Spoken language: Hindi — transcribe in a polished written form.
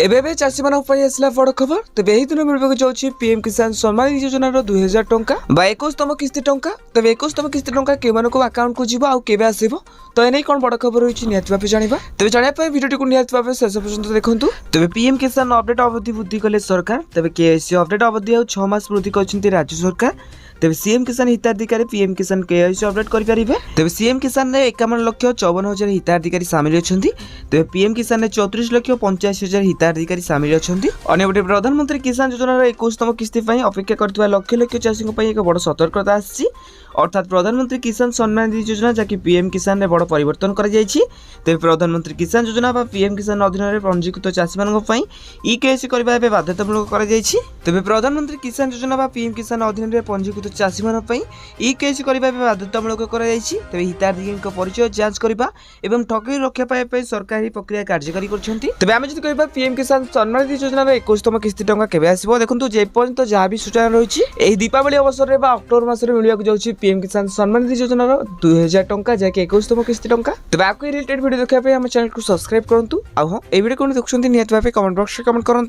एबे चाषी आसला बड़ खबर तेज यही दिन मिलवाक जाऊँगी पीएम किसान सम्मान निधि योजनार 2000 टंका 21तम किस्ती टंका तेज 21तम किस्ती टंका के आकाउंट को जीव आवे आसो तो एने कौन बड़ खबर रही निहत जाना तेज जानापी भिडियो को निहत भाव शेष पर्यटन देखूँ। तेज पीएम किसान अपडेट अवधि वृद्धि कले सरकार तेज केएससी अपडेट अवधि और 6 मास वृद्धि कर राज्य सरकार तेज सीएम किसान हिताधिकारी पीएम किसान केएससी अपडेट करेंगे। तेज सीएम किसान में 51,54,000 हिताधिकारी सामिल अच्छा तेज पीएम किसान में 34,85,000 हिताधिकारी सामिल अच्छा। अंपटे प्रधानमंत्री किसान योजनार 21तम किस्ती अपेक्षा कर लक्ष लक्ष चाषी एक बड़ सतर्कता आसी अर्थात प्रधानमंत्री किसान सम्मान निधि योजना जहाँकि पीएम किसान में बड़ परिवर्तन कर तेज प्रधानमंत्री किसान योजना पीएम किसान अधीन पंजीकृत चाषी इ केएससी करने बाध्यतामूलक तेज प्रधानमंत्री किसान योजना पीएम किसान अधीन पंजीकृत चाषी इ केएससी करने बाध्यतामूलक तेज हिताधिकारी परिचय जांच करने और ठगी रक्षा पाइबा सरकारी प्रक्रिया कार्यकारी कर पीएम किसान सम्मान निधि योजना 21तम किस्ती टंका केबे आसीबो देखंतु जेपर्यंत जहाँ भी सूचना रही दीपावली अवसर में अक्टोबर मास मिलवाक जाऊँगी पीएम किसान सम्मान निधि योजनार 2000 टंका जहाँकि 21तम किस्ती टंका। तेज आपको रिलेटेड वीडियो देखा आम चैनल को सब्सक्राइब करूँ। हाँ ये वीडियो कौन देखुं निहत भाव कमेंट बॉक्स में कमेंट करूँ।